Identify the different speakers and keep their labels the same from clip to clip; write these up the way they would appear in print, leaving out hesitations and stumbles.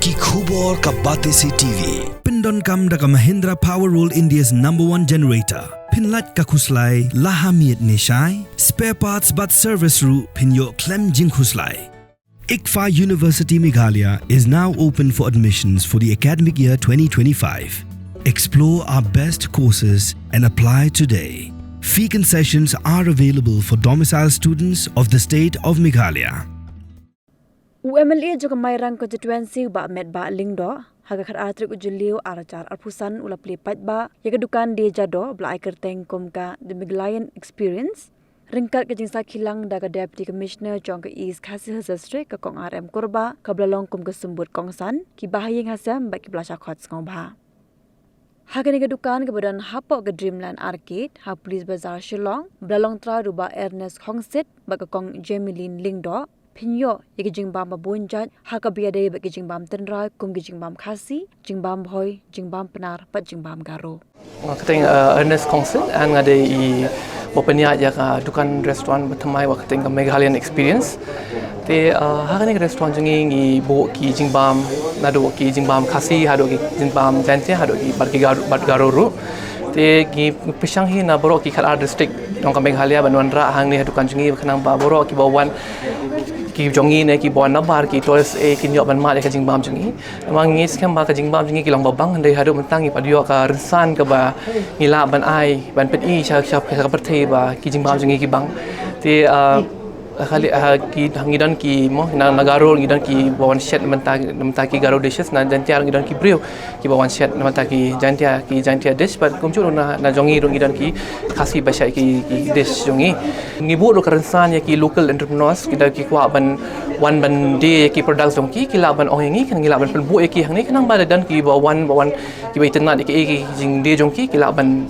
Speaker 1: Ki khubor ka bate si TV. Pindon kam da ka Mahindra Powerroll India's #1 generator. Pinlat ka khuslai lahamiet nishai. Spare parts but service ru pinyo klem jing khuslai. ICFA University Meghalaya is now open for admissions for the academic year 2025. Explore our best courses and apply today. Fee concessions are available for domicile students of the state of Meghalaya.
Speaker 2: UMLA juga mairang constituency ba met ba lingdo haga khar atrik ujulio arachar arpusan ula plipat ba yaga dukan di Jadoh bla ikerteng komka the Meghalayan experience ringkat ke jingsa khilang daga deputy commissioner jong ke east khasi hasastre ka kong RM korba ka blalong kum ke sembut kongsan ki bahayeng hasam ba ki blasha khot ngobha haga ni dukan ke badan hapo ke Dreamland arcade ha police bazar shillong blalong tra ruba ernest hongset ba ka kong Jemilin lingdo Pinyo, yagi jingbam babunjat, haka biade bagi jingbam tenra, kum gi jingbam khasi, jingbam boy, jingbam penar, pat jingbam garo.
Speaker 3: Keting Ernest Concert, and ngade I openya ya dukan restoran bertemai waktu keting Meghalayan experience. Te haka ni restoran jengi I bo ki jingbam, nado ki jingbam khasi, hado ki jingbam jantia, hado ki bat garo ru. Te ki pisang hi na boro ki khalar district dong ka Meghalaya banwan ra hang ni dukan jengi kanang ba boro ki bawan ki jongi ne ki bon nabar ki toles ki nyok ban ma ka jingbam jongi amang ngis kam ba ka jingbam jongi ki long babang ndai hadu mentang I padio ka rensan ka ba ngila ban ai ban pet I sha ka perthei ba ki jingbam jongi ki bang te khali ki hangidan ki mo na nagaro ngidan ki bawan shet menta ki garo dishes na jantia ngidan ki brio ki bawan shet menta ki jantia dish but kumchu na jongi ngidan ki khasi ba shai ki dish jongi ngibu ro karansan ya ki local entrepreneurs ki da ki kwa ban wan ban de ki products jongi ki la ban ongi kan ngila ban pelbu ki hang ni kanang ba dan ki bawan ki ba itna ki jing de jongi ki la ban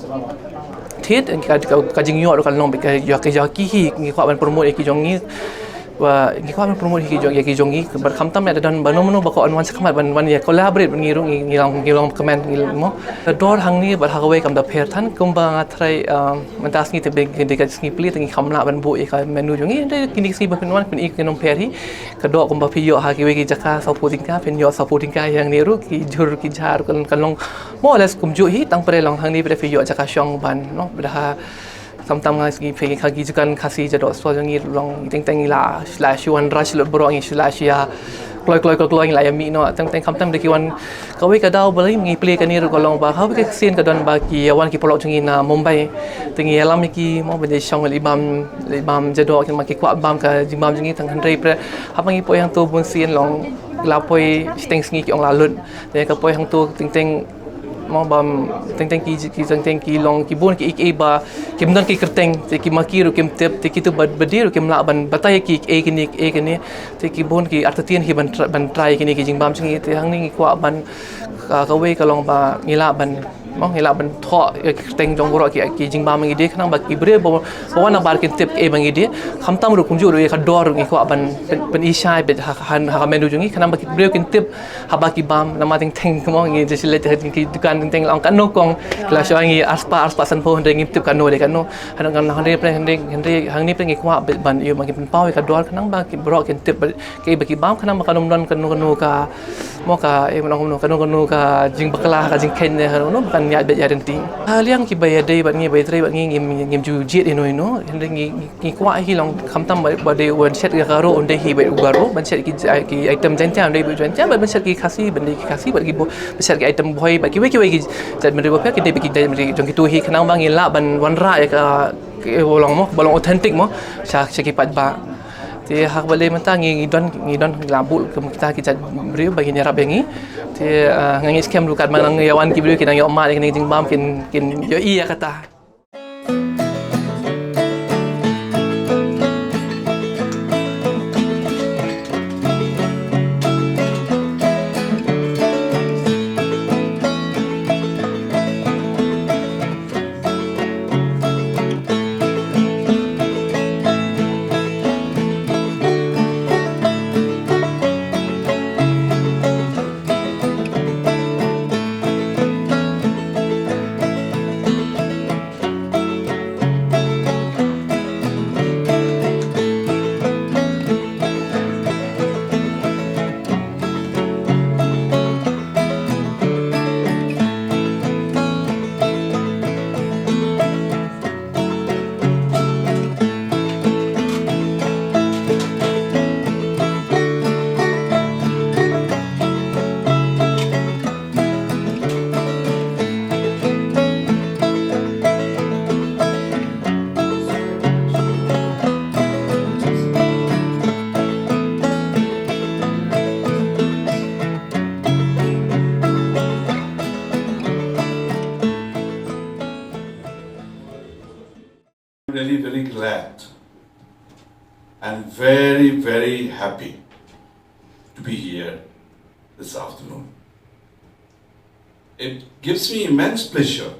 Speaker 3: Ted ka jing yo kan long ka ya ki hi ngi kwa ban promote ki jongi wa ngi kwa ban promote ki jongi bar khamtam ya dan banono ba ko anwan sakmat ban ya collaborate ngi ru ngi long comment ngi mo dor hang ni bar hagawe kam da pher than kum ba ngatrai mantas ngi te be de ka ngi pli ngi khamla ban bu ka menu jongi de kini si ba penwan pen ik nom pher hi ka do kum ba phi yo ha ki we ki jaka supporting ka pen yo supporting ka yang ni ru ki jur ki jar kan long mo les kum ju hi tang pre long hang ni pre phi yo jaka syong ban no dah tam ngai phi khagi jukan khasi Jadoh so jangi long teng la slash one rush lo bro ngi slash ya kloi la ya mi no teng kam de ki wan ka we ka dau balai ngi play ka ni ro long ba ha we ka scene ka don ba ki wan ki polok jangi na Mumbai tengi alam ki mo be shong libam Jadoh ki ma ki kwa bam ka jimbam jangi tang handrei pre ha ngi po yang tu bun scene long la poi steng ngi ki ong la lut de ka poi hang tu teng mo bam teng ki long ki bon ki ba kim dan ki kerteng te ki makiru kim tep te ki tu badiru kim la ban batai ki kini te ki bon ki artatien hi ban try kini ki jingbam chingi te hang ni kwa ban ka we ka long ba ngila ban mo ngila ban tho kerteng jong boro ki jingbam ngi de khnang ba ki bre bo wana bar ki tep e bangi de khamtam ru kumju ru ka dor ngi kwa ban ishai bet ha menu jungi khnang ba ki bre ki tep ha ba ki bam na ma teng mo ngi je let ki dukan teng lang kan no kong kla shangi aspa san po hande ngip tip kan no de kan no han kan hande hang ni ngi kwa ban yu ma ki pau ka dor khnang ba ki bro ki tip ki ba ki bam khnang ma kanum don kan no ka mo ka e no kan no ka jing bakla ka jing ken ne no kan ya bet ya den ting liang ki bay dei ba ngi bay tre ba ngi ngim ju jet ino hande ngi kwa hi long kham tam ba de wan set ka ro onde hi ba ugaro ban set ki item jan cha onde ban cha ban set ki khasi ban ki khasi ba ki bo set ki item boy ba ki we ki jat mari ba ki de ki de mari jong ki tu hi khnang ba ngi la ban wan ra ka bolong authentic mo cha ki pat ba te hak bale mata ngi don labul kita ki jat bri bagi nyarap yangi te ngi scam lu kat mang yawan ki bri ki nang yo ma ni jing bam kin yo iya kata
Speaker 4: really very glad and very, very happy to be here this afternoon. It gives me immense pleasure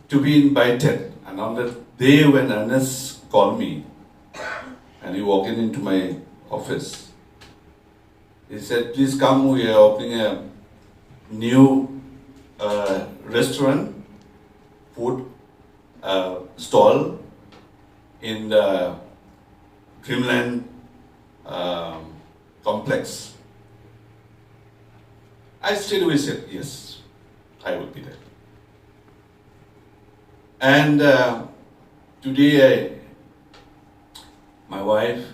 Speaker 4: to be invited. And on the day when Ernest called me and he walked into my office, he said, please come, we are opening a new restaurant, food stall in the Dreamland complex. I straight away said, yes, I will be there. And today, my wife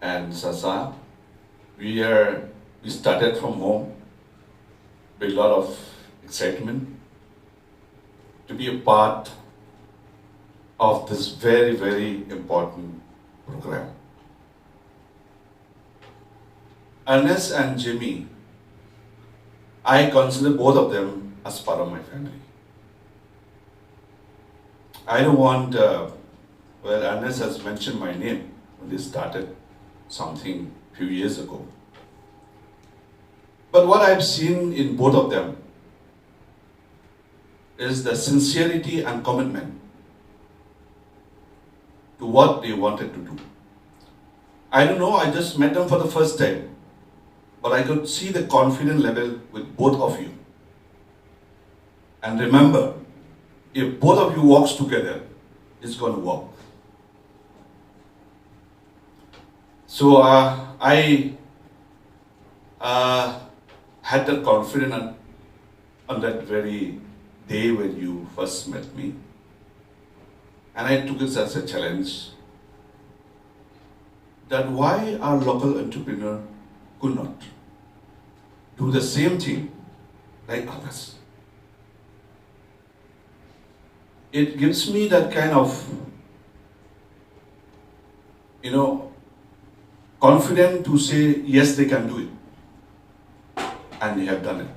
Speaker 4: and Sasa, we started from home with a lot of excitement to be a part of this very, very important program. Ernest and Jimmy, I consider both of them as part of my family. I don't want, Ernest has mentioned my name when they started something a few years ago. But what I've seen in both of them is the sincerity and commitment to what they wanted to do. I don't know, I just met them for the first time, but I could see the confidence level with both of you. And remember, if both of you walks together, it's going to work. So I had that confidence on that very day when you first met me. And I took it as a challenge that why our local entrepreneur could not do the same thing like others. It gives me that kind of, confidence to say, yes, they can do it. And they have done it.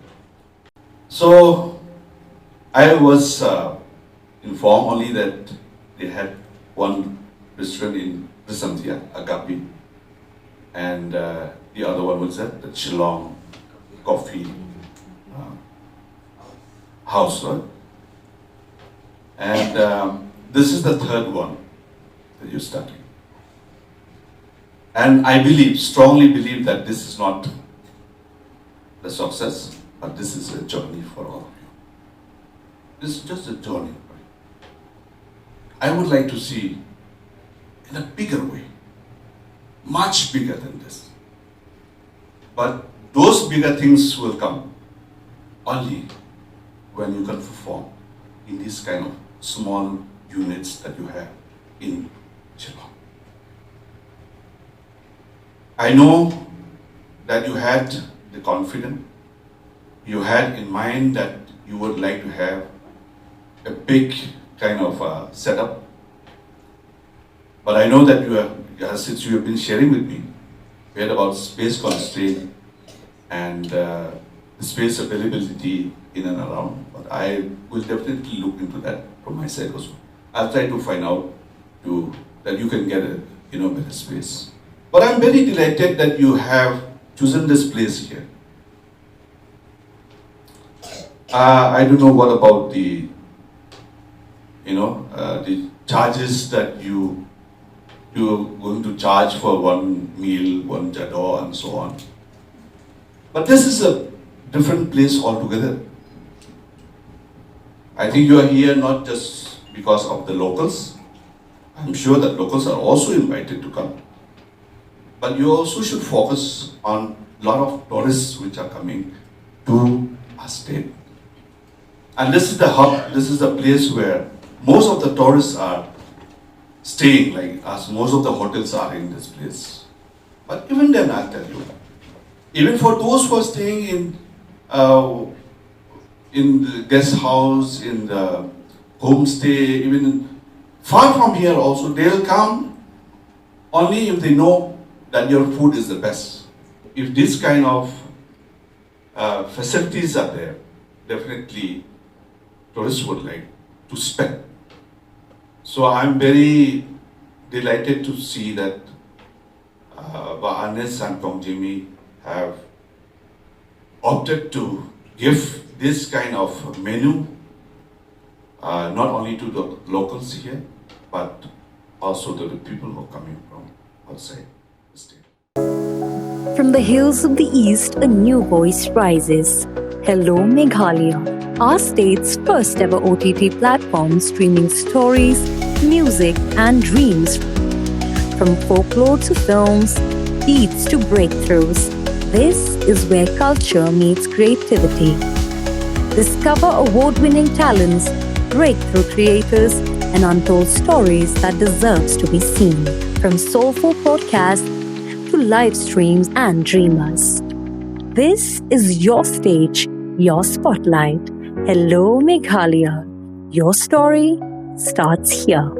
Speaker 4: So, I was informed only that they had one restaurant in Brisantia, Agapi, and the other one was at the Shillong Coffee House, right? And this is the third one that you're starting. And I strongly believe that this is not the success, but this is a journey for all of you. This is just a journey. Right? I would like to see in a bigger way, much bigger than this. But those bigger things will come only when you can perform in these kind of small units that you have in Jadoh. I know that you had the confidence, you had in mind that you would like to have a big kind of setup. But I know that since you have been sharing with me, we had about space constraint and space availability in and around. But I will definitely look into that from my side also. I'll try to find out that you can get a better space. But I'm very delighted that you have chosen this place here. I don't know what about the charges that you're going to charge for one meal, one Jadoh, and so on. But this is a different place altogether. I think you are here not just because of the locals. I'm sure that locals are also invited to come. But you also should focus on a lot of tourists which are coming to our state. And this is the hub, this is the place where most of the tourists are staying, like us, most of the hotels are in this place. But even then, I'll tell you, even for those who are staying in the guest house, in the homestay, even far from here also, they'll come only if they know that your food is the best. If this kind of facilities are there, definitely tourists would like to spend. So I'm very delighted to see that Bahanes and Kongjimi have opted to give this kind of menu not only to the locals here, but also to the people who are coming from outside the state.
Speaker 5: From the hills of the east, a new voice rises. Hello Meghalayan, our state's first ever OTT platform streaming stories, music and dreams. From folklore to films, beats to breakthroughs, this is where culture meets creativity. Discover award-winning talents, breakthrough creators, and untold stories that deserves to be seen. From soulful podcasts to live streams and dreamers. This is your stage, your spotlight. Hello Meghalaya. Your story starts here.